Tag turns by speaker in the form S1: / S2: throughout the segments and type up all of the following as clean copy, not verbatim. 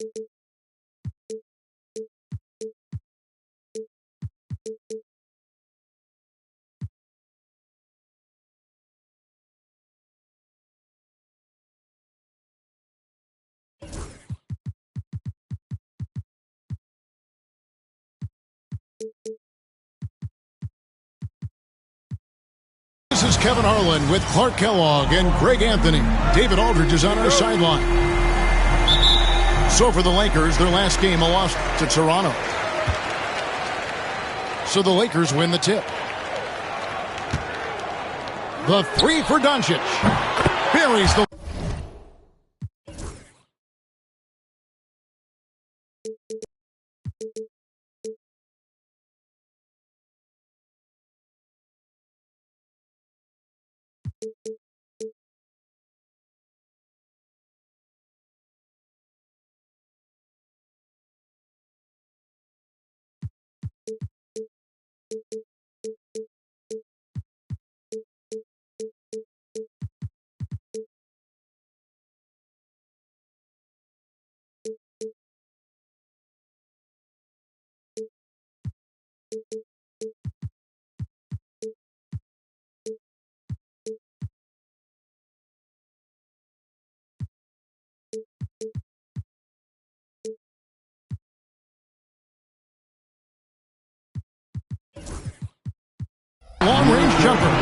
S1: This is Kevin Harlan with Clark Kellogg and Greg Anthony. David Aldridge is on our sideline. So for the Lakers, their last game, a loss to Toronto. So the Lakers win the tip. The three for Doncic. Buries the... long-range jumper.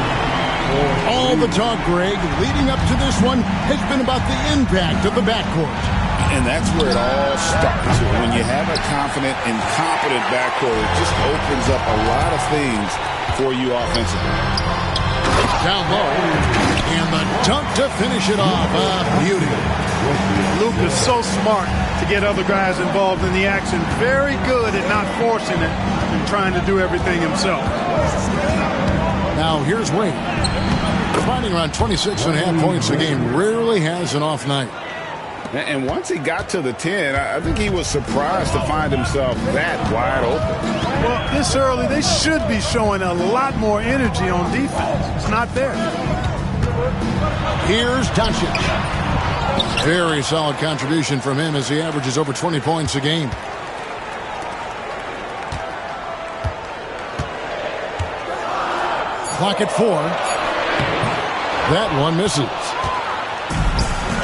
S1: All the talk, Greg, leading up to this one has been about the impact of the backcourt.
S2: And that's where it all starts. When you have a confident and competent backcourt, it just opens up a lot of things for you offensively.
S1: Down low, and the dunk to finish it off. Beauty.
S3: Luke is so smart to get other guys involved in the action. Very good at not forcing it and trying to do everything himself.
S1: Now here's Wade. Finding around 26.5 points a game. Rarely has an off night.
S2: And once he got to the 10, I think he was surprised to find himself that wide open.
S3: Well, this early, they should be showing a lot more energy on defense. It's not there.
S1: Here's Doncic. Very solid contribution from him as he averages over 20 points a game. Clock at 4. That one misses.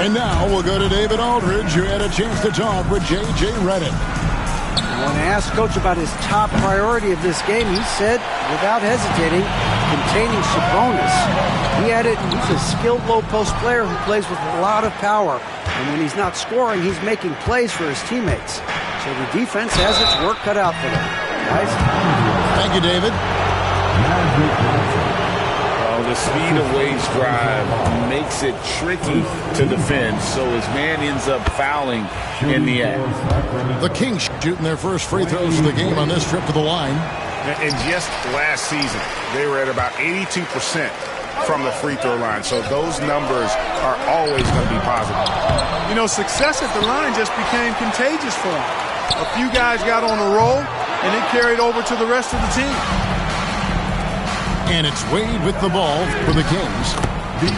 S1: And now we'll go to David Aldridge, who had a chance to talk with J.J. Redick.
S4: When asked Coach about his top priority of this game, he said, without hesitating, containing Sabonis. He added, he's a skilled low-post player who plays with a lot of power. And when he's not scoring, he's making plays for his teammates. So the defense has its work cut out for them. Guys?
S1: Thank you, David.
S2: The speed of Wade's drive makes it tricky to defend, so his man ends up fouling in the act.
S1: The Kings shooting their first free throws of the game on this trip to the line.
S5: And just last season, they were at about 82% from the free throw line, so those numbers are always going to be positive.
S3: You know, success at the line just became contagious for him. A few guys got on a roll, and it carried over to the rest of the team.
S1: And it's Wade with the ball for the Kings.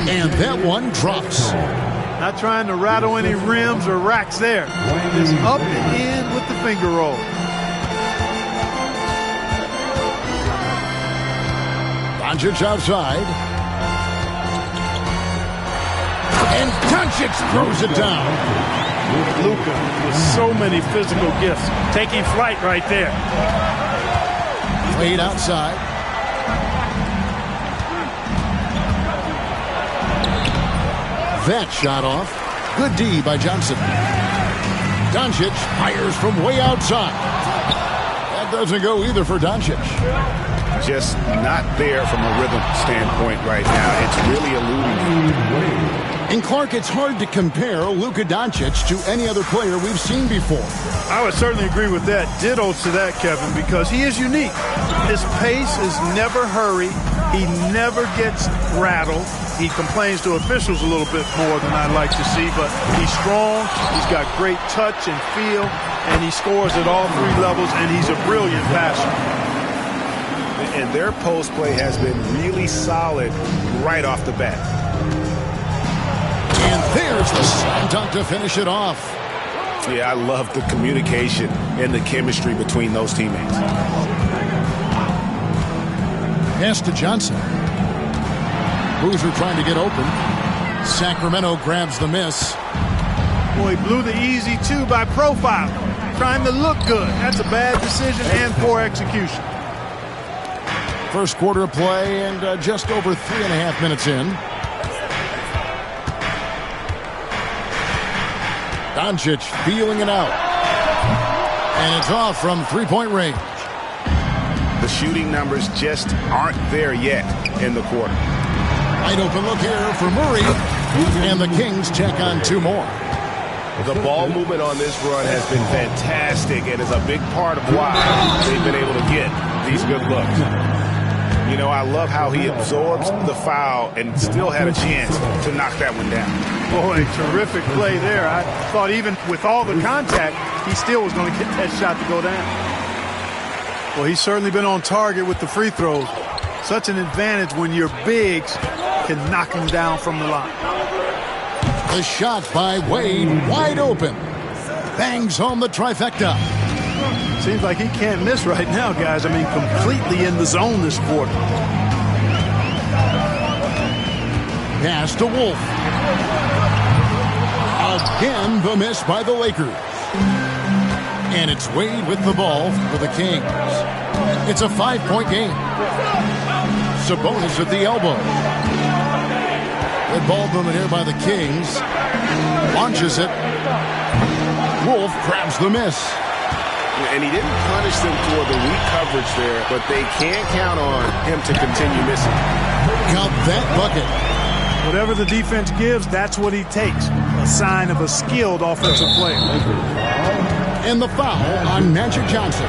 S1: And that one drops.
S3: Not trying to rattle any rims or racks there. Just up and in with the finger roll.
S1: Doncic outside. And Doncic throws it down.
S3: Luka with so many physical gifts. Taking flight right there.
S1: Wade outside. That shot off. Good D by Johnson. Doncic fires from way outside. That doesn't go either for Doncic.
S5: Just not there from a rhythm standpoint right now. It's really eluding him.
S1: And Clark, it's hard to compare Luka Doncic to any other player we've seen before.
S3: I would certainly agree with that. Ditto to that, Kevin, because he is unique. His pace is never hurried. He never gets rattled. He complains to officials a little bit more than I'd like to see, but he's strong, he's got great touch and feel, and he scores at all three levels, and he's a brilliant passer.
S5: And their post play has been really solid right off the bat.
S1: And there's the slam dunk to finish it off.
S5: Yeah, I love the communication and the chemistry between those teammates.
S1: Pass to Johnson. Boozer trying to get open. Sacramento grabs the miss.
S3: Boy, he blew the easy two by profile. Trying to look good. That's a bad decision and poor execution.
S1: First quarter of play and just over 3.5 minutes in. Doncic feeling it out. And it's off from three-point range.
S5: The shooting numbers just aren't there yet in the quarter.
S1: Wide open look here for Murray. And the Kings check on two more.
S5: The ball movement on this run has been fantastic and is a big part of why they've been able to get these good looks. You know, I love how he absorbs the foul and still had a chance to knock that one down.
S3: Boy, terrific play there. I thought even with all the contact, he still was going to get that shot to go down. Well, he's certainly been on target with the free throws. Such an advantage when your bigs can knock him down from the line.
S1: The shot by Wade, wide open. Bangs home the trifecta.
S3: Seems like he can't miss right now, guys. I mean, completely in the zone this quarter.
S1: Pass to Wolf. Again, the miss by the Lakers. And it's Wade with the ball for the Kings. It's a 5-point game. Sabonis at the elbow. Good ball movement here by the Kings. Launches it. Wolf grabs the miss.
S5: And he didn't punish them for the weak coverage there, but they can't count on him to continue missing.
S1: Count that bucket.
S3: Whatever the defense gives, that's what he takes. A sign of a skilled offensive player.
S1: And the foul on Magic Johnson.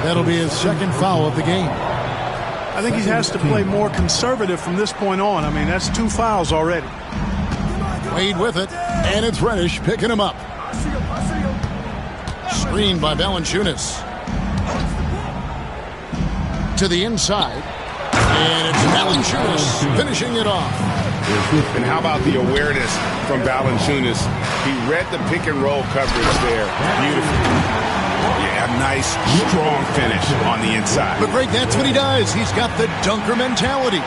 S1: That'll be his second foul of the game.
S3: I think he has to play more conservative from this point on. I mean, that's 2 fouls already.
S1: Wade with it, and it's Reddish picking him up. Screen by Valanciunas. To the inside. And it's Valanciunas finishing it off.
S5: And how about the awareness from Valanciunas? He read the pick and roll coverage there beautifully. Yeah, a nice, strong finish on the inside.
S1: But Greg, that's what he does. He's got the dunker mentality.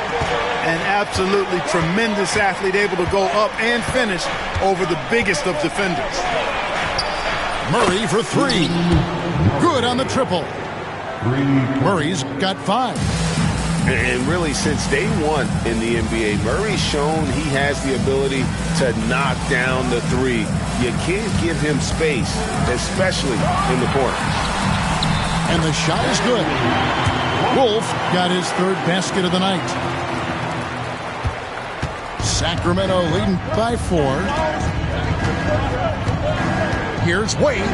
S3: An absolutely tremendous athlete, able to go up and finish over the biggest of defenders.
S1: Murray for 3. Good on the triple. Murray's got 5.
S5: And really, since day one in the NBA, Murray's shown he has the ability to knock down the 3. You can't give him space, especially in the corner.
S1: And the shot is good. Wolf got his 3rd basket of the night. Sacramento leading by 4. Here's Wade.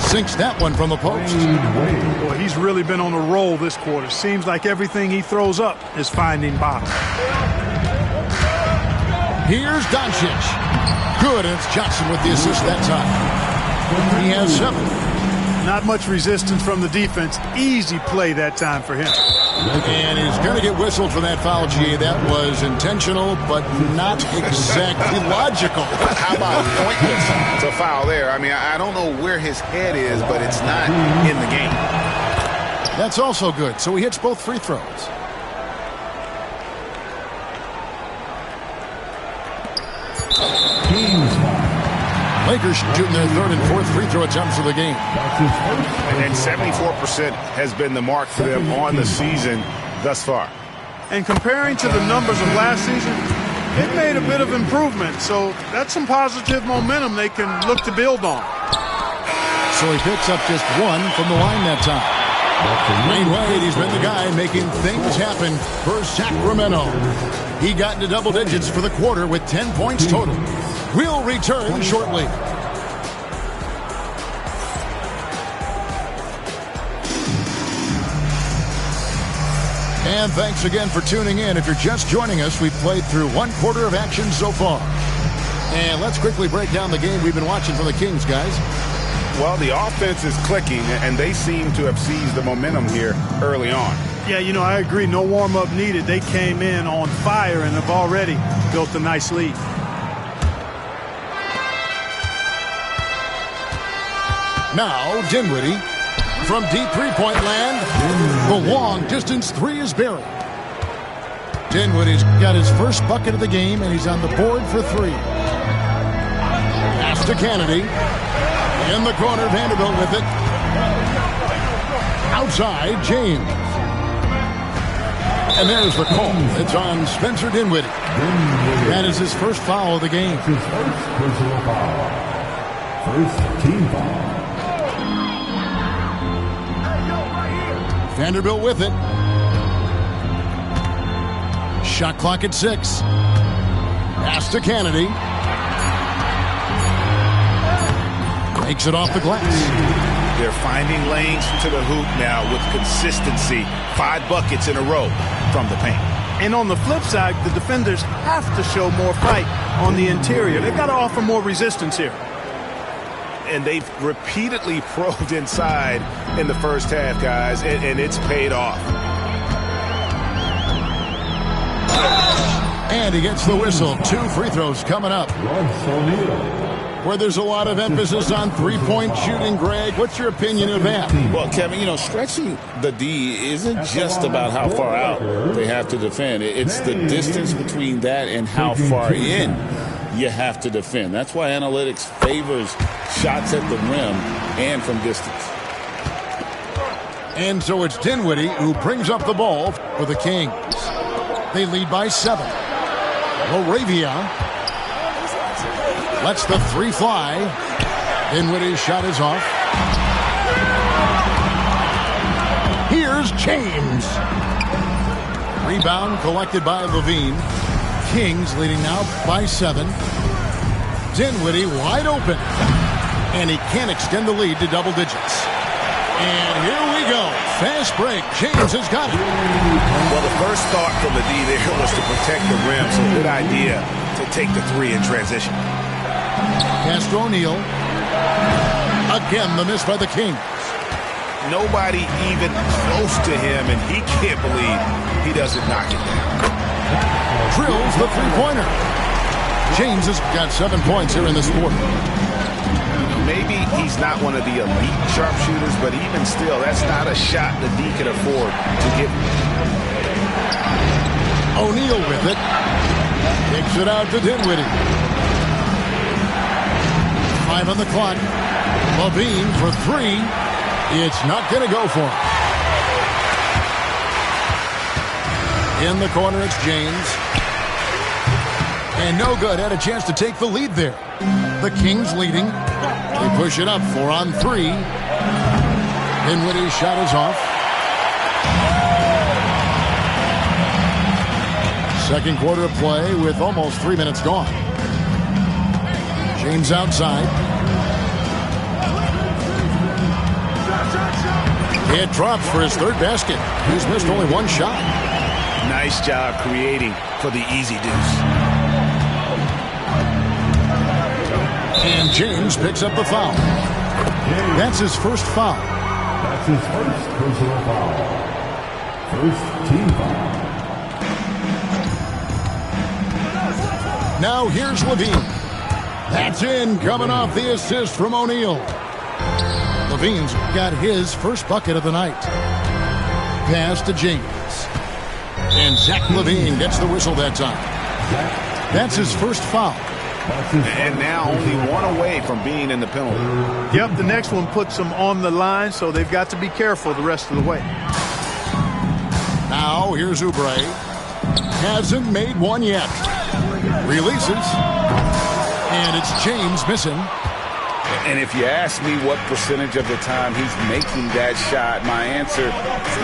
S1: Sinks that one from the post.
S3: Boy, he's really been on a roll this quarter. Seems like everything he throws up is finding bottom.
S1: Here's Doncic. Good, and it's Johnson with the assist that time. He has 7.
S3: Not much resistance from the defense. Easy play that time for him.
S1: And he's going to get whistled for that foul, G. That was intentional, but not exactly logical.
S5: How about pointless to foul there? I mean, I don't know where his head is, but it's not in the game.
S1: That's also good. So he hits both free throws. Lakers shooting their 3rd and 4th free throw attempts of the game.
S5: And 74% has been the mark for them on the season thus far.
S3: And comparing to the numbers of last season, it made a bit of improvement. So that's some positive momentum they can look to build on.
S1: So he picks up just 1 from the line that time. Dwayne Wade, he's been the guy making things happen for Sacramento. He got into double digits for the quarter with 10 points total. We'll return shortly. And thanks again for tuning in. If you're just joining us, we've played through 1 quarter of action so far. And let's quickly break down the game we've been watching from the Kings, guys.
S5: Well, the offense is clicking, and they seem to have seized the momentum here early on.
S3: Yeah, you know, I agree. No warm-up needed. They came in on fire and have already built a nice lead.
S1: Now Dinwiddie from deep three-point land. The long-distance three is buried. Dinwiddie's got his first bucket of the game, and he's on the board for three. Pass to Kennedy. In the corner, Vanderbilt with it. Outside, James. And there's the call. It's on Spencer Dinwiddie. That is his first foul of the game.
S6: His first personal foul. First team foul.
S1: Vanderbilt with it. Shot clock at 6. Pass to Kennedy. Makes it off the glass.
S5: They're finding lanes to the hoop now with consistency. 5 buckets in a row from the paint.
S3: And on the flip side, the defenders have to show more fight on the interior. They've got to offer more resistance here.
S5: And they've repeatedly probed inside in the first half, guys, and it's paid off.
S1: And he gets the whistle. 2 free throws coming up. Where there's a lot of emphasis on three-point shooting, Greg. What's your opinion of that?
S2: Well, Kevin, you know, stretching the D isn't just about how far out they have to defend. It's the distance between that and how far in you have to defend. That's why analytics favors shots at the rim and from distance.
S1: And so it's Dinwiddie who brings up the ball for the Kings. They lead by 7. Laravia lets the three fly. Dinwiddie's shot is off. Here's James. Rebound collected by Levine. Kings leading now by 7. Dinwiddie wide open. And he can't extend the lead to double digits. And here we go. Fast break. James has got it.
S5: Well, the first thought from the D there was to protect the rim. So good idea to take the three in transition.
S1: Pass to O'Neal. Again, the miss by the Kings.
S5: Nobody even close to him, and he can't believe he doesn't knock it down.
S1: Drills the three-pointer. James has got 7 points here in this quarter.
S5: Maybe he's not one of the elite sharpshooters, but even still, that's not a shot the D can afford to give.
S1: O'Neal with it. Kicks it out to Dinwiddie. 5 on the clock. Levine for 3. It's not going to go for him. In the corner, it's James. And no good. Had a chance to take the lead there. The Kings leading. They push it up. 4 on 3. Dinwiddie's shot is off. Second quarter of play with almost 3 minutes gone. James outside. It drops for his 3rd basket. He's missed only 1 shot.
S5: Nice job creating for the easy deuce.
S1: And James picks up the foul. That's his first foul.
S6: That's his first personal foul. First team foul.
S1: Now here's Levine. That's in, coming off the assist from O'Neal. Levine's got his first bucket of the night. Pass to James. And Zach Levine gets the whistle that time. That's his first foul.
S5: And now only 1 away from being in the penalty.
S3: Yep, the next one puts them on the line, so they've got to be careful the rest of the way.
S1: Now here's Oubre. Hasn't made one yet. Releases. And it's James missing.
S2: And if you ask me what percentage of the time he's making that shot, my answer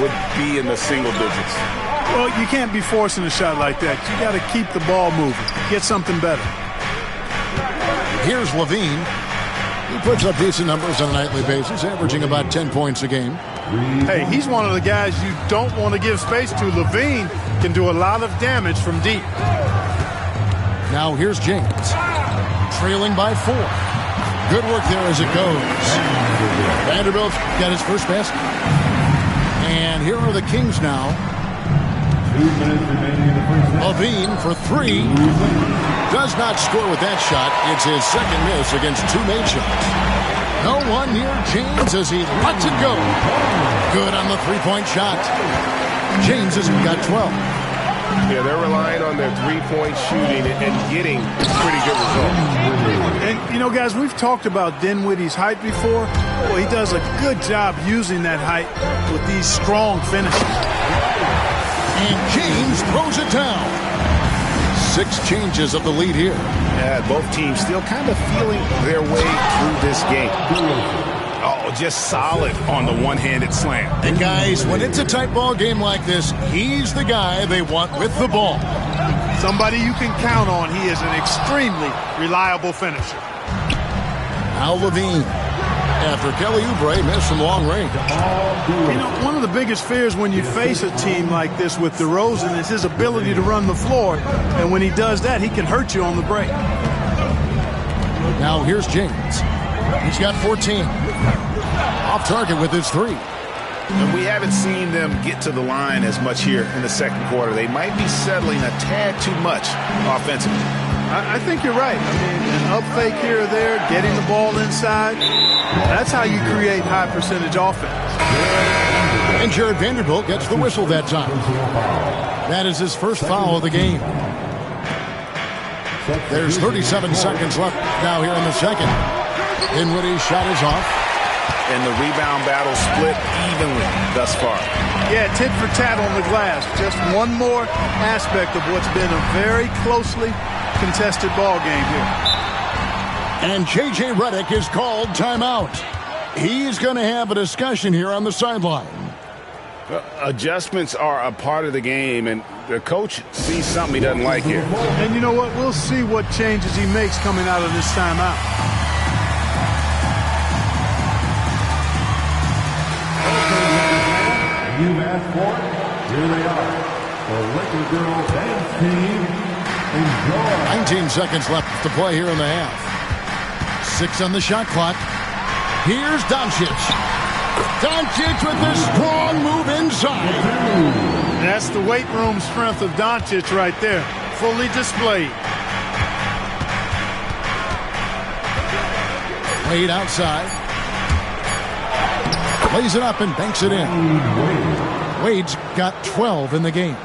S2: would be in the single digits.
S3: Well, you can't be forcing a shot like that. You got to keep the ball moving. Get something better.
S1: Here's Levine. He puts up decent numbers on a nightly basis, averaging about 10 points a game.
S3: Hey, he's one of the guys you don't want to give space to. Levine can do a lot of damage from deep.
S1: Now here's James. Trailing by 4. Good work there as it goes. Vanderbilt got his first basket. And here are the Kings now.
S6: 2 minutes remaining in the first half.
S1: Levine for 3. Does not score with that shot. It's his second miss against 2 made shots. No one near James as he lets it go. Good on the three-point shot. James has got 12.
S5: Yeah, they're relying on their three-point shooting and getting pretty good results.
S3: And, you know, guys, we've talked about Dinwiddie's height before. Well, he does a good job using that height with these strong finishes.
S1: And James throws it down. 6 changes of the lead here.
S2: Yeah, both teams still kind of feeling their way through this game. Oh, just solid on the one-handed slam.
S1: And guys, when it's a tight ball game like this, he's the guy they want with the ball.
S3: Somebody you can count on. He is an extremely reliable finisher.
S1: Al Levine, after Kelly Oubre missed from long range.
S3: You know, one of the biggest fears when you face a team like this with DeRozan is his ability to run the floor. And when he does that, he can hurt you on the break.
S1: Now here's James. He's got 14. Off target with his 3.
S2: And we haven't seen them get to the line as much here in the second quarter. They might be settling a tad too much offensively.
S3: I think you're right. I mean, an up fake here or there, getting the ball inside, that's how you create high percentage offense.
S1: And Jared Vanderbilt gets the whistle that time. That is his first foul of the game. There's 37 seconds left now here in the second. Dinwiddie's shot is off.
S2: And the rebound battle split evenly thus far.
S3: Yeah, tit for tat on the glass. Just one more aspect of what's been a very closely contested ball game here.
S1: And J.J. Redick is called timeout. He's going to have a discussion here on the sideline.
S2: Adjustments are a part of the game, and the coach sees something he doesn't like here.
S3: And you know what? We'll see what changes he makes coming out of this timeout.
S6: You've asked for it. Here they are. The Laker girls dance team. Enjoy.
S1: 19 seconds left to play here in the half. 6 on the shot clock. Here's Doncic. Doncic with the strong move inside.
S3: That's the weight room strength of Doncic right there. Fully displayed.
S1: Wade outside. Lays it up and banks it in. Wade's got 12 in the game.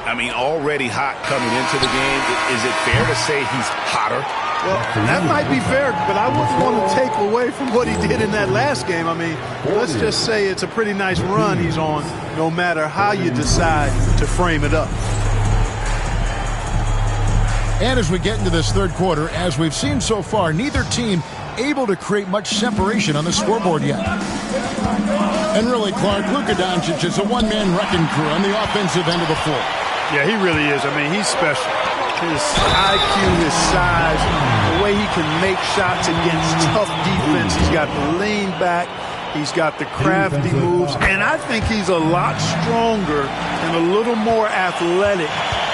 S2: I mean, already hot coming into the game. Is it fair to say he's hotter?
S3: Well, that might be fair, but I wouldn't want to take away from what he did in that last game. I mean, let's just say it's a pretty nice run he's on, no matter how you decide to frame it up.
S1: And as we get into this third quarter, as we've seen so far, neither team able to create much separation on the scoreboard yet. And really, Clark, Luka Doncic is a one-man wrecking crew on the offensive end of the floor.
S3: Yeah, he really is. I mean, he's special. His IQ, his size, the way he can make shots against tough defense. He's got the lean back. He's got the crafty moves. And I think he's a lot stronger and a little more athletic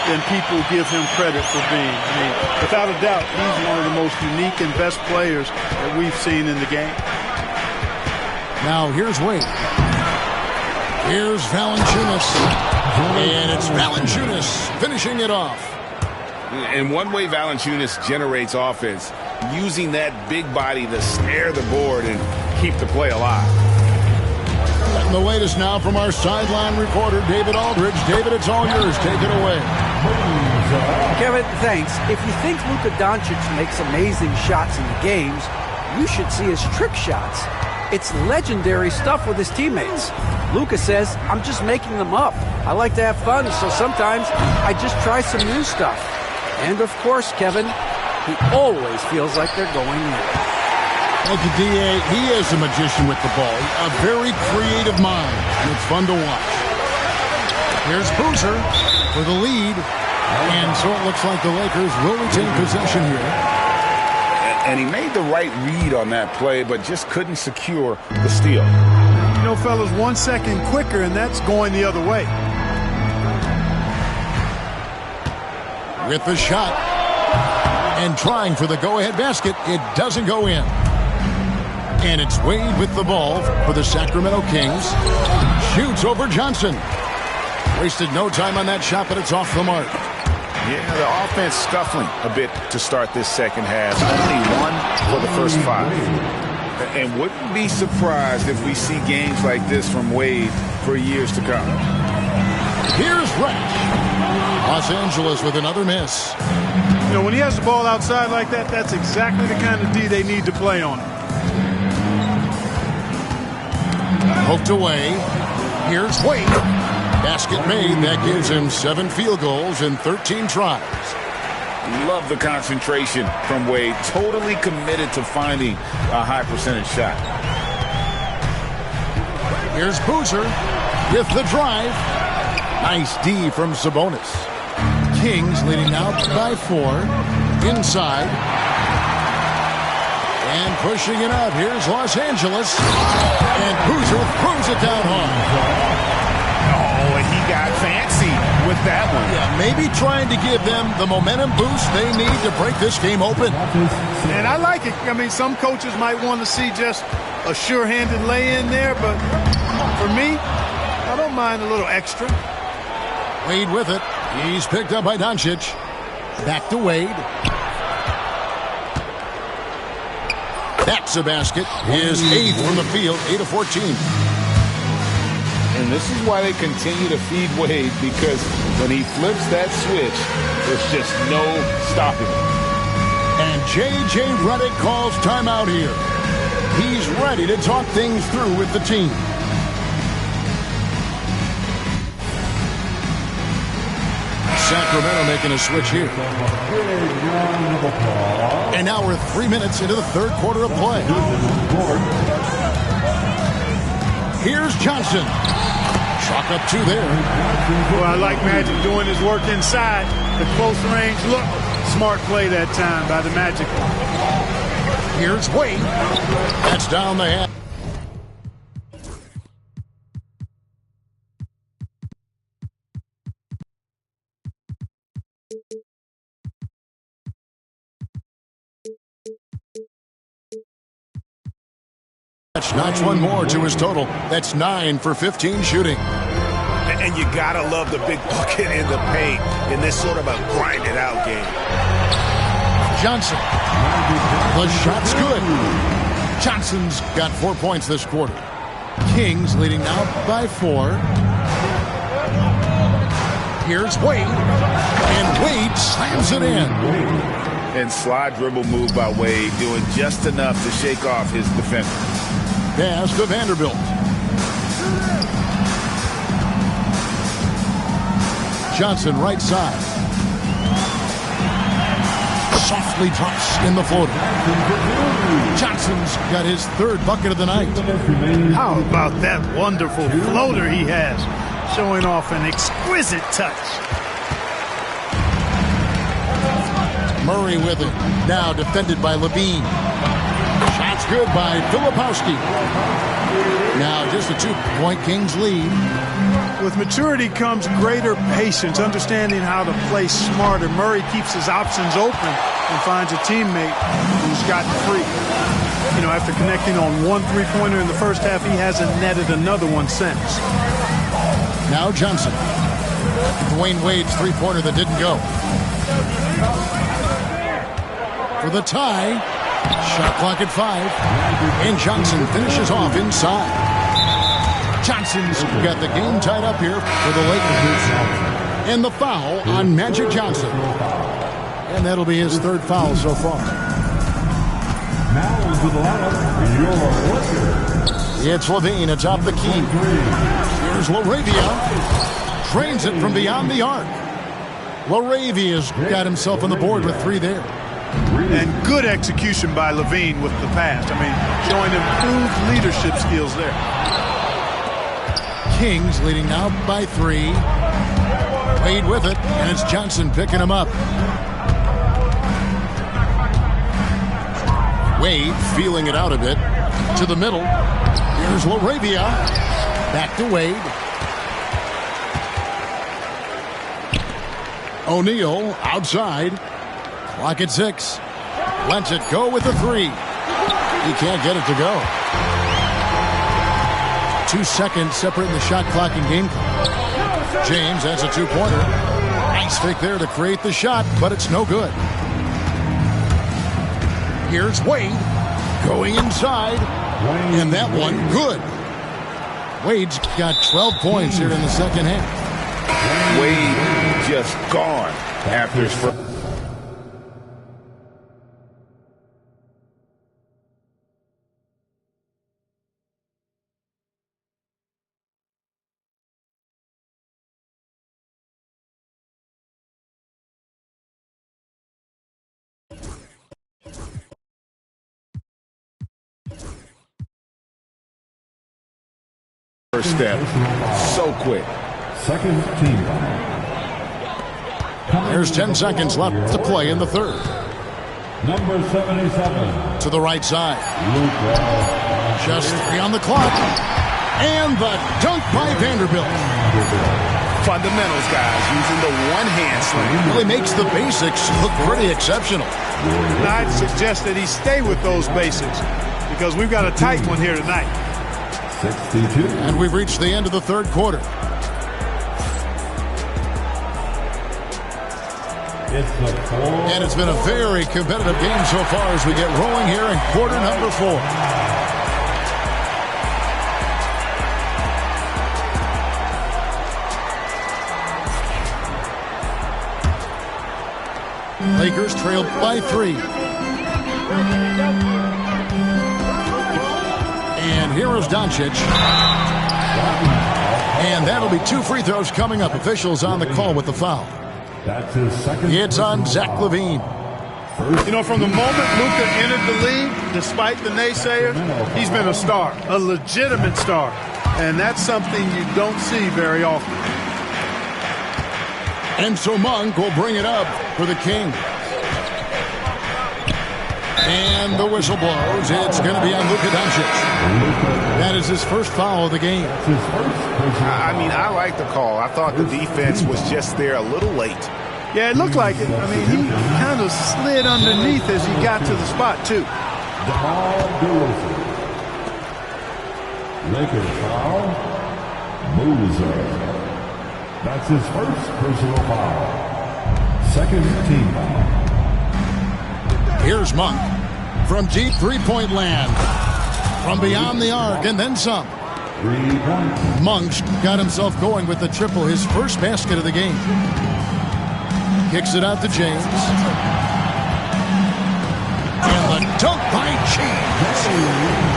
S3: than people give him credit for being. I mean, without a doubt, he's one of the most unique and best players that we've seen in the game.
S1: Now, here's Wade. Here's Valanciunas. And it's Valanciunas finishing it off.
S2: And one way Valanciunas generates offense, using that big body to snare the board and keep the play alive.
S1: And the latest now from our sideline reporter, David Aldridge. David, it's all yours. Take it away.
S4: Kevin, thanks. If you think Luka Doncic makes amazing shots in the games, you should see his trick shots. It's legendary stuff with his teammates. Luka says, I'm just making them up. I like to have fun, so sometimes I just try some new stuff. And of course, Kevin, he always feels like they're going in.
S1: Thank you, D.A. He is a magician with the ball. A very creative mind, and it's fun to watch. Here's Boozer for the lead. And so it looks like the Lakers will retain possession here.
S2: And he made the right read on that play, but just couldn't secure the steal.
S3: You know, fellas, 1 second quicker, and that's going the other way.
S1: With the shot. And trying for the go-ahead basket. It doesn't go in. And it's Wade with the ball for the Sacramento Kings. Shoots over Johnson. Wasted no time on that shot, but it's off the mark.
S2: Yeah, the offense scuffling a bit to start this second half. Only 1 for the first 5.
S5: And wouldn't be surprised if we see games like this from Wade for years to come.
S1: Here's Resch. Los Angeles with another miss.
S3: You know, when he has the ball outside like that, that's exactly the kind of D they need to play on.
S1: Poked away. Here's Wade. Basket made. That gives him 7 field goals in 13 tries.
S2: Love the concentration from Wade. Totally committed to finding a high percentage shot.
S1: Here's Boozer with the drive. Nice D from Sabonis. Kings leading now by 4. Inside. And pushing it up. Here's Los Angeles. And Boozer throws it down hard.
S5: Oh, and he got fancy with that one.
S1: Yeah, maybe trying to give them the momentum boost they need to break this game open.
S3: And I like it. I mean, some coaches might want to see just a sure-handed lay-in there, but for me, I don't mind a little extra.
S1: Wade with it. He's picked up by Doncic. Back to Wade. That's a basket. His 8th from the field, 8 of 14.
S2: And this is why they continue to feed Wade, because when he flips that switch, there's just no stopping him.
S1: And J.J. Redick calls timeout here. He's ready to talk things through with the team. Sacramento making a switch here. And now we're 3 minutes into the third quarter of play. Here's Johnson. Chalk up 2 there.
S3: Well, I like Magic doing his work inside. The close range look. Smart play that time by the Magic.
S1: Here's Wade. That's down the half. Knocks one more to his total. That's 9 for 15 shooting.
S5: And you gotta love the big bucket in the paint in this sort of a grinded-out game.
S1: Johnson. The shot's good. Johnson's got 4 points this quarter. Kings leading now by 4. Here's Wade. And Wade slams it in.
S2: And slide dribble move by Wade, doing just enough to shake off his defender.
S1: Pass to Vanderbilt. Johnson right side. Softly drops in the floater. Johnson's got his 3rd bucket of the night.
S3: How about that wonderful floater he has, showing off an exquisite touch.
S1: Murray with it. Now defended by Levine. Shot's good by Filipowski. Now just a 2-point Kings lead.
S3: With maturity comes greater patience, understanding how to play smarter. Murray keeps his options open and finds a teammate who's gotten free. You know, after connecting on 1 3-pointer in the first half, he hasn't netted another one since.
S1: Now Johnson. Dwayne Wade's 3-pointer that didn't go. For the tie. Shot clock at 5. And Johnson finishes off inside. Johnson's got the game tied up here for the Lakers. And the foul on Magic Johnson. And that'll be his 3rd foul so far.
S6: Now into the lineup, your Lakers.
S1: It's Levine atop the key. Here's LaRavia. Drains it from beyond the arc. LaRavia's got himself on the board with 3 there.
S3: And good execution by Levine with the pass. I mean, showing improved leadership skills there.
S1: Kings leading now by 3. Wade with it, and it's Johnson picking him up. Wade feeling it out a bit. To the middle. Here's LaRavia. Back to Wade. O'Neal outside. Clock at 6. Lets it go with the 3. He can't get it to go. 2 seconds separating the shot clock and game clock. James has a 2-pointer. Nice fake there to create the shot, but it's no good. Here's Wade. Going inside. And that one, good. Wade's got 12 points here in the second half.
S5: Wade just gone after his first. First step, so quick.
S6: Second team.
S1: There's 10 seconds left to play in the third.
S6: Number 77.
S1: To the right side. Just 3 on the clock. And the dunk by Vanderbilt.
S5: Fundamentals, guys, using the one-hand slam.
S1: Really makes the basics look pretty exceptional.
S3: And I'd suggest that he stay with those basics because we've got a tight one here tonight.
S6: 62.
S1: And we've reached the end of the third quarter. And it's been a very competitive game so far as we get rolling here in quarter number 4. Lakers trailed by 3. And here is Doncic. And that'll be 2 free throws coming up. Officials on the call with the foul.
S6: That's his second.
S1: It's on Zach LaVine.
S3: You know, from the moment Luka entered the league, despite the naysayers, he's been a star, a legitimate star. And that's something you don't see very often.
S1: And so Monk will bring it up for the Kings. And the whistle blows. It's going to be on Luka Doncic. That is his first foul of the game.
S5: I mean, I like the call. I thought the defense was just there a little late.
S3: Yeah, it looked like it. I mean, he kind of slid underneath as he got to the spot, too.
S6: Lakers foul. Boozer. That's his first personal foul. Second team foul.
S1: Here's Monk from deep three-point land. From beyond the arc and then some.
S6: 3 points.
S1: Monk's got himself going with the triple, his first basket of the game. Kicks it out to James. And the dunk by James.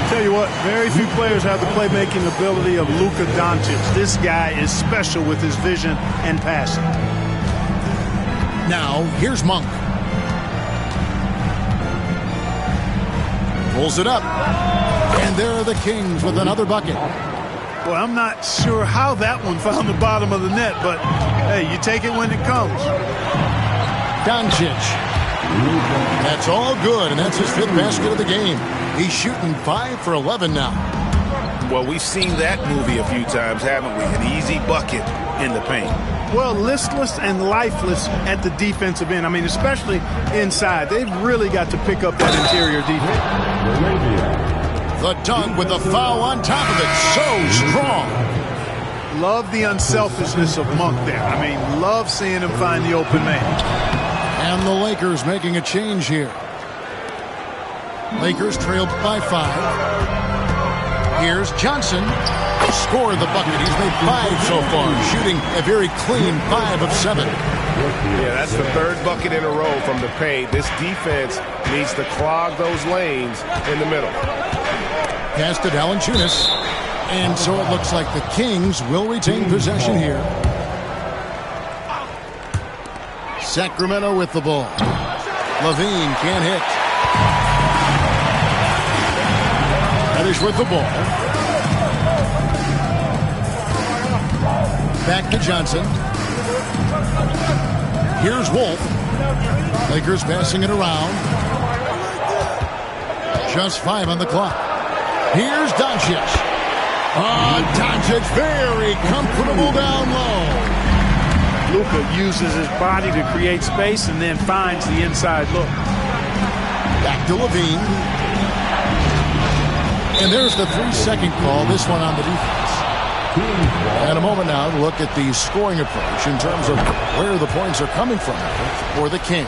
S3: Tell you what, very few players have the playmaking ability of Luka Doncic. This guy is special with his vision and passing.
S1: Now, here's Monk. Pulls it up. And there are the Kings with another bucket.
S3: Well, I'm not sure how that one found the bottom of the net, but, hey, you take it when it comes.
S1: Doncic. That's all good, and that's his 5th basket of the game. He's shooting 5 for 11 now.
S5: Well, we've seen that movie a few times, haven't we? An easy bucket in the paint.
S3: Well, listless and lifeless at the defensive end. I mean, especially inside. They've really got to pick up that interior defense.
S1: The dunk with the foul on top of it. So strong.
S3: Love the unselfishness of Monk there. I mean, love seeing him find the open man.
S1: And the Lakers making a change here. Lakers trailed by 5. Here's Johnson. Scored the bucket. He's made 5 so far, shooting a very clean 5 of 7.
S5: Yeah, that's the 3rd bucket in a row from the paint. This defense needs to clog those lanes in the middle.
S1: Pass to Valanciunas. And so it looks like the Kings will retain possession here. Sacramento with the ball. LaVine can't hit. Reddish with the ball. Back to Johnson. Here's Wolf. Lakers passing it around. Just 5 on the clock. Here's Doncic. Doncic very comfortable down low.
S3: Luka uses his body to create space and then finds the inside look.
S1: Back to LaVine. And there's the 3-second call, this one on the defense. And a moment now to look at the scoring approach in terms of where the points are coming from for the Kings.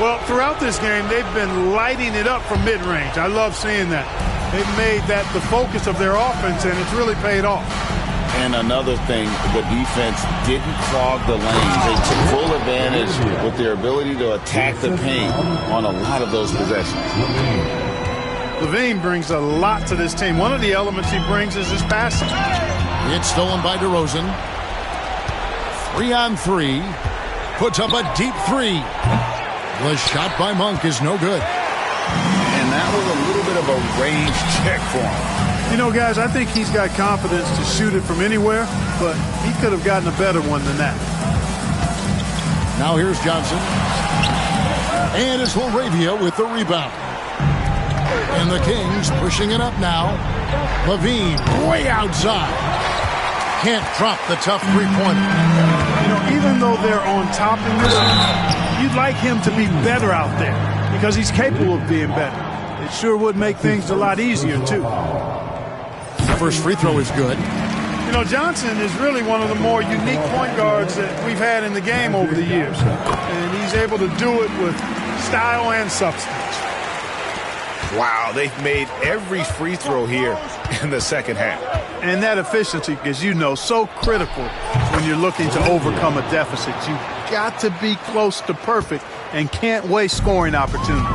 S3: Well, throughout this game, they've been lighting it up from mid-range. I love seeing that. They've made that the focus of their offense, and it's really paid off.
S2: And another thing, the defense didn't clog the lanes. They took full advantage with their ability to attack the paint on a lot of those possessions.
S3: Levine brings a lot to this team. One of the elements he brings is his passing.
S1: It's stolen by DeRozan. 3-on-3. Puts up a deep three. The shot by Monk is no good.
S2: And that was a little bit of a range check for him.
S3: You know, guys, I think he's got confidence to shoot it from anywhere, but he could have gotten a better one than that.
S1: Now here's Johnson. And it's LaRavia with the rebound. And the Kings pushing it up now. Levine way outside. Can't drop the tough three-pointer.
S3: You know, even though they're on top in this, you'd like him to be better out there because he's capable of being better. It sure would make things a lot easier, too.
S1: First free throw is good.
S3: You know, Johnson is really one of the more unique point guards that we've had in the game over the years. And he's able to do it with style and substance.
S5: Wow, they've made every free throw here in the second half.
S3: And that efficiency, as you know, so critical when you're looking to overcome a deficit. You've got to be close to perfect and can't waste scoring opportunities.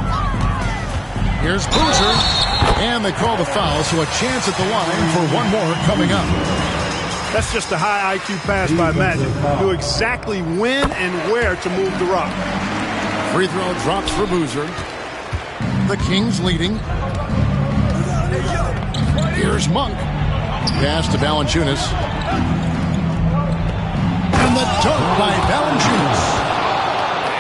S1: Here's Boozer. And they call the foul, so a chance at the line for one more coming up.
S3: That's just a high IQ pass by Magic. Knew exactly when and where to move the rock.
S1: Free throw drops for Boozer. The Kings leading. Here's Monk. Pass to Valanciunas. And the dunk by Valanciunas.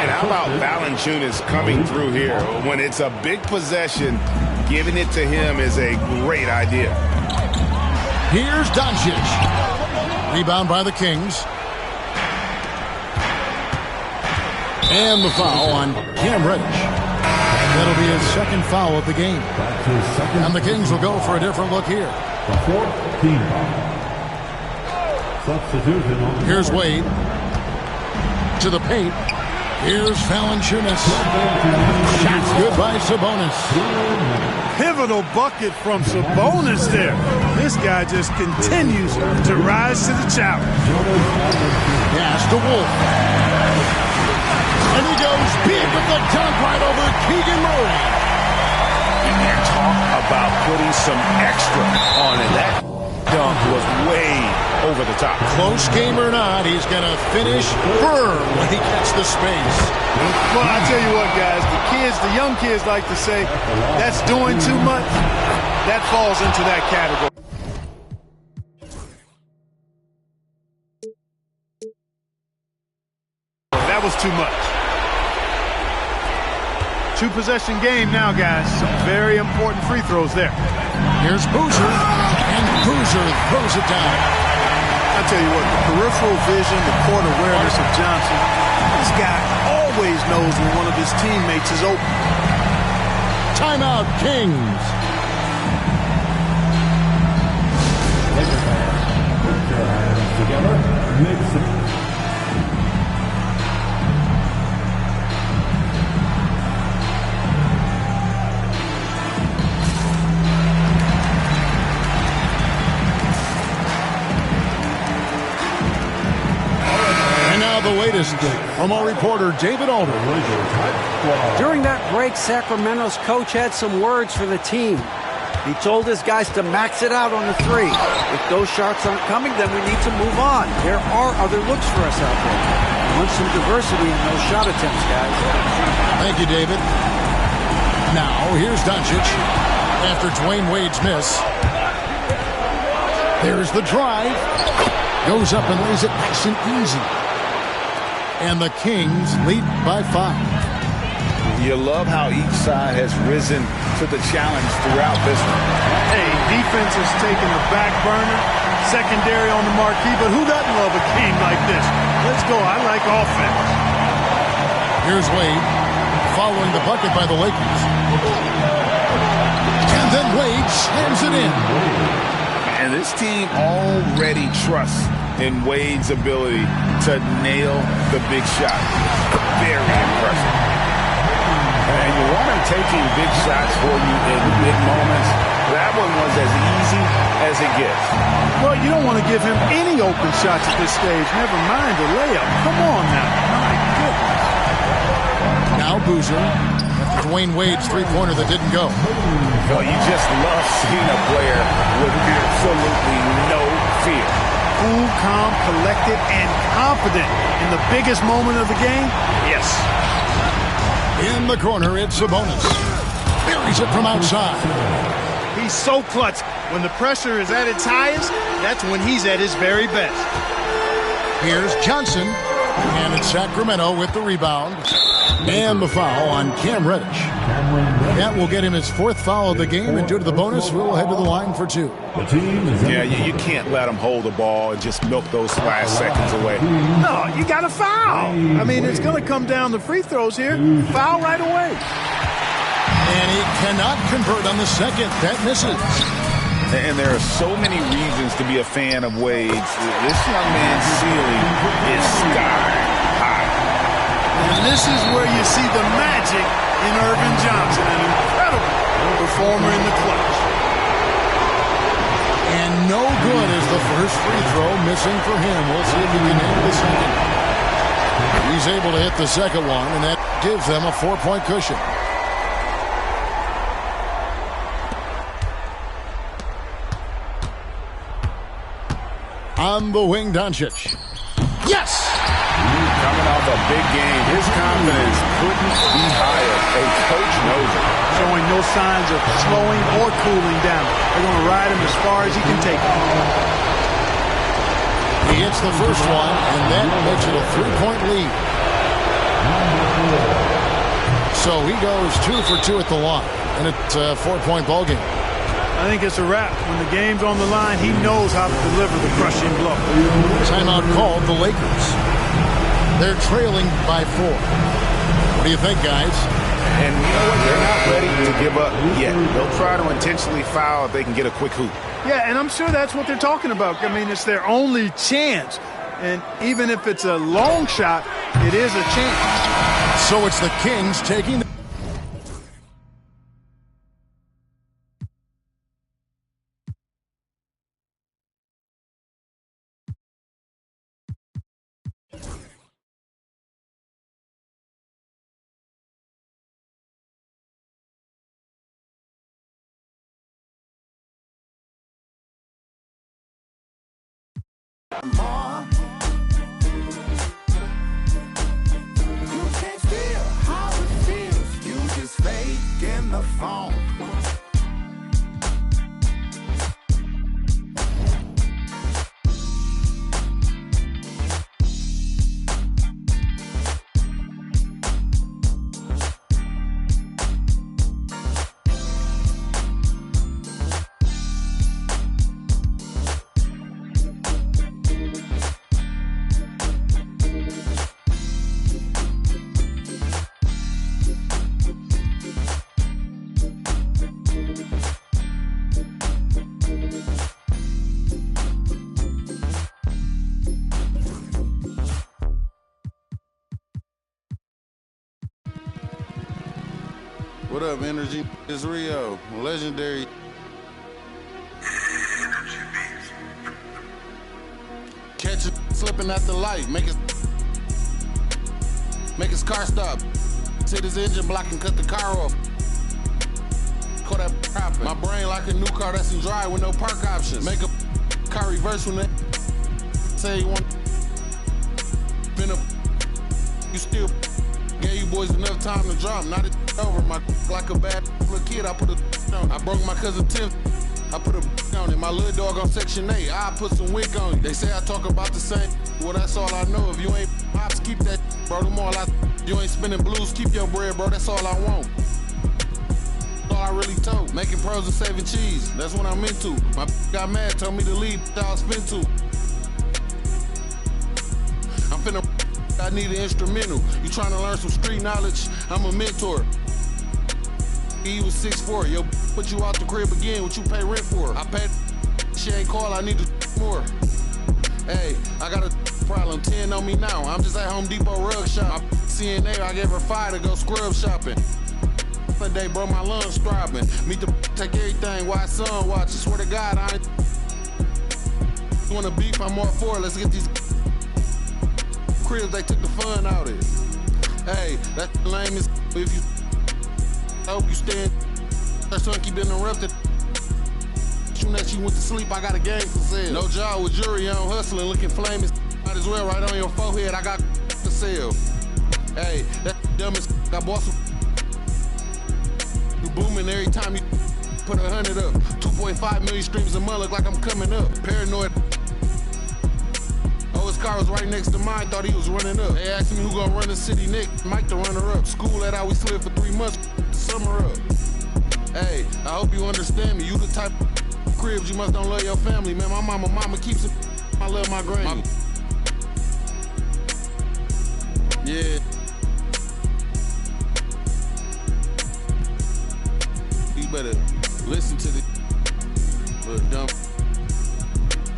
S5: And how about Valanciunas coming through here? When it's a big possession, giving it to him is a great idea.
S1: Here's Doncic. Rebound by the Kings. And the foul on Cam Reddish. That'll be his second foul of the game. And the Kings will go for a different look here.
S6: The 14th substitution.
S1: Here's Wade. To the paint. Here's Valanciunas. Shots good by Sabonis.
S3: Pivotal bucket from Sabonis there. This guy just continues to rise to the challenge.
S1: Pass to Wolf. And he goes big with the dunk right over Keegan Murray.
S5: And talk about putting some extra on it. That dunk was way over the top.
S1: Close game or not, he's going to finish firm when he gets the space.
S3: Well, I tell you what, guys, the young kids like to say, that's doing too much. That falls into that category. That was too much. Two-possession game now, guys. Some very important free throws there.
S1: Here's Boozer, and Boozer throws it down.
S3: I tell you what, the peripheral vision, the court awareness of Johnson, this guy always knows when one of his teammates is open.
S1: Timeout, Kings.
S6: Put your hands together. Mix it.
S1: The latest from our reporter, David Alder.
S4: During that break, Sacramento's coach had some words for the team. He told his guys to max it out on the three. If those shots aren't coming, then we need to move on. There are other looks for us out there. We want some diversity in those shot attempts, guys.
S1: Thank you, David. Now, here's Doncic after Dwayne Wade's miss. There's the drive. Goes up and lays it nice and easy. And the Kings lead by 5.
S2: You love how each side has risen to the challenge throughout this one.
S3: Hey, defense has taken a back burner, secondary on the marquee, but who doesn't love a game like this? Let's go. I like offense.
S1: Here's Wade following the bucket by the Lakers. And then Wade slams it in.
S5: And this team already trusts in Wade's ability to nail the big shot. Very impressive. and you want him taking big shots for you in big moments. That one was as easy as it gets.
S3: Well, you don't want to give him any open shots at this stage. Never mind the layup. Come on now. My goodness.
S1: Now Boozer. Dwayne Wade's three-pointer that didn't go.
S5: Well, you just love seeing a player with absolutely no fear.
S3: Cool, calm, collected, and confident in the biggest moment of the game? Yes.
S1: In the corner, it's Sabonis. Buries it from outside.
S3: He's so clutch. When the pressure is at its highest, that's when he's at his very best.
S1: Here's Johnson. And it's Sacramento with the rebound. And the foul on Cam Reddish. That will get him his fourth foul of the game, and due to the bonus, we'll head to the line for two.
S5: Yeah, you can't let him hold the ball and just milk those last seconds away.
S3: No, you got to foul. I mean, it's going to come down to free throws here. Foul right away.
S1: And he cannot convert on the second. That misses.
S5: And there are so many reasons to be a fan of Wade's. This young man's ceiling is sky high.
S3: And this is where you see the magic in Irvin Johnson, an incredible performer in the clutch.
S1: And no good is the first free throw missing for him. We'll see if he can hit the second. He's able to hit the second one, and that gives them a 4-point cushion. On the wing, Doncic. Yes!
S5: Coming off a big game, his confidence couldn't be higher. A coach knows it.
S3: Showing no signs of slowing or cooling down. They're going to ride him as far as he can take him.
S1: He hits the first one, and that makes it a 3-point lead. So he goes 2 for 2 at the line, and it's a 4-point ball game.
S3: I think it's a wrap. When the game's on the line, he knows how to deliver the crushing blow.
S1: Timeout called the Lakers. They're trailing by 4. What do you think, guys?
S5: And you know what? They're not ready to give up yet. They'll try to intentionally foul if they can get a quick hoop.
S3: Yeah, and I'm sure that's what they're talking about. I mean, it's their only chance. And even if it's a long shot, it is a chance.
S1: So it's the Kings taking...
S7: What up, Energy? It's Rio, legendary. Catch it slipping at the light, make his car stop. Hit his engine block and cut the car off. Call that poppin'. My brain like a new car that's in drive with no park options. Make a car reverse when they say you want. Been up, you still gave you boys enough time to drop. Not it over. My like a bad little kid, I put a on. I broke my cousin Tim. I put a on it. My little dog on Section 8. I put some wick on you. They say I talk about the same. Well, that's all I know. If you ain't pops, keep that, bro. Them all you ain't spinning blues, keep your bread, bro. That's all I want. That's all I really told. Making pros and saving cheese. That's what I'm into. My got mad, told me to leave. I'll spin to. I'm finna. I need an instrumental. You trying to learn some street knowledge? I'm a mentor. He was 6'4". Yo, put you out the crib again. What you pay rent for? I paid. She ain't call. I need to more. Hey, I got a problem. 10 on me now. I'm just at Home Depot rug shop. CNA, I gave her 5 to go scrub shopping. a day, bro, my lungs throbbing. Meet the take everything while son watches. Swear to God, I ain't wanna beef, I'm all for it. Let's get these cribs, they took the fun out of it. Hey, that's the lame as if you I hope you stand. Her son keep interrupted. Soon as she went to sleep, I got a game for sale. No job with jury on hustling, looking flaming. Might as well right on your forehead, I got for sale. Hey, that dumbest I bought some. You booming every time you put 100 up. 2.5 million streams a month, look like I'm coming up. Paranoid. Oh, his car was right next to mine, thought he was running up. They asked me who gonna run the city next. Mike the runner up. School that how we slid for 3 months, summer up. Hey, I hope you understand me. You the type of cribs, you must don't love your family, man. My mama keeps it. I love my granny. Yeah. You better listen to the little dumb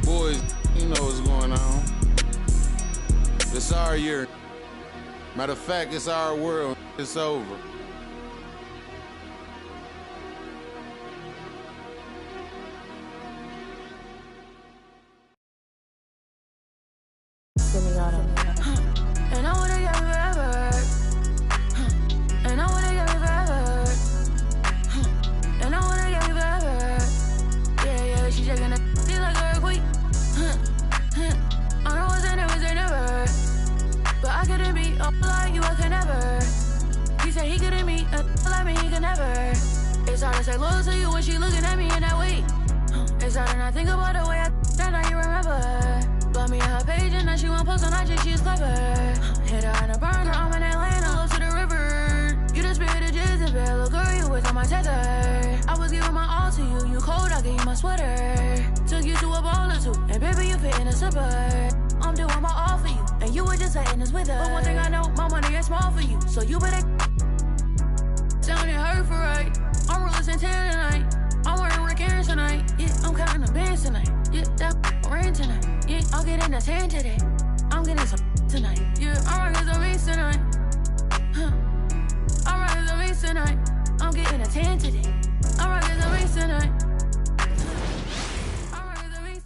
S7: boys. You know what's going on. It's our year. Matter of fact, it's our world. It's over.
S8: And I wanna get forever. And I wanna get forever. And I wanna get forever. Yeah, she shaking it. She like a earthquake. I know it's never. But I couldn't be up like you, I could never. He said he couldn't meet like me, he could never. It's hard to say loyal to you when she looking at me in that way. It's hard to not think about the way I now you remember. Blow me on her page and now she won't post on IG, she's clever. Hit her in a burner, I'm in Atlanta, close to the river. You the spirit of Jezebel, little girl, you was on my tether. I was giving my all to you, you cold, I gave you my sweater. Took you to a ball or two, and baby, you fit in a slipper. I'm doing my all for you, and you were just letting us with her. But one thing I know, my money is small for you, so you better sounding hurt for right. I'm real as 10 tonight. I'm wearing Rick Aaron tonight. Yeah, I'm counting the bands tonight. Yeah, that rain tonight. Yeah, I'll get in the 10 today. I'm getting some tonight. Yeah, I'm rocking some beats tonight. I'm rocking some beats tonight. I'm getting a 10 today. I'm rocking some beats tonight. I'm rocking some beats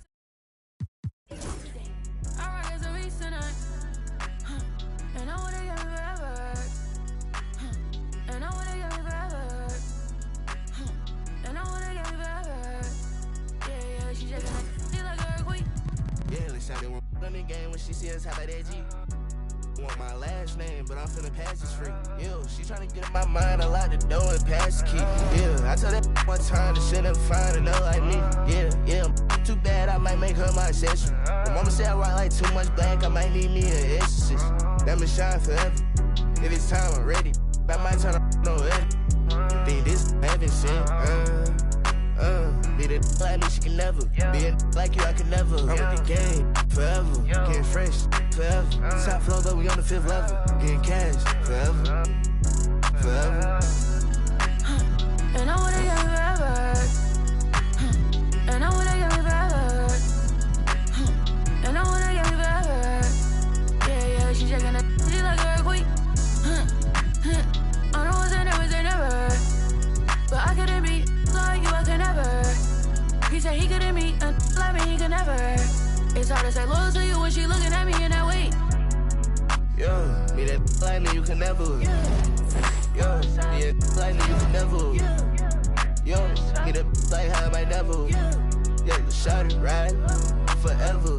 S8: today. I'm rocking some beats tonight. And I wanna get me forever. And I wanna get me forever. And I wanna get me forever. Yeah, she shaking it. She like a earthquake.
S9: Yeah, let's shout it one on the game when she see us hop out that G. Want my last name, but I'm finna pass this free. Yeah, she tryna get in my mind, I lock the door and pass the key. Yeah, I told that one time that she'll never find another like me. Yeah, too bad, I might make her my accessory. My mama said I rock like too much black, I might need me an exorcist. That me shine forever. If it's time, I'm ready. I might turn on no edit. Think this heaven shit. Be the like me, she can never. Be a like you, I can never. I'm in the game forever. Getting fresh forever. Top floor, though, we on the 5th level. Getting cash forever.
S8: And I wanna get me forever. And I wanna get me forever. And I wanna get me forever. Yeah, she shaking it. She like a earthquake. I know it's never. But I couldn't be like you, I could never. He said he couldn't meet like me, he could never. It's hard to say loyal to you when she looking at me in that way.
S9: Yo, me that like me, you can never. Yo, me that like me, you can never. Yo, me that like how I might never. Yeah, you shot it right forever.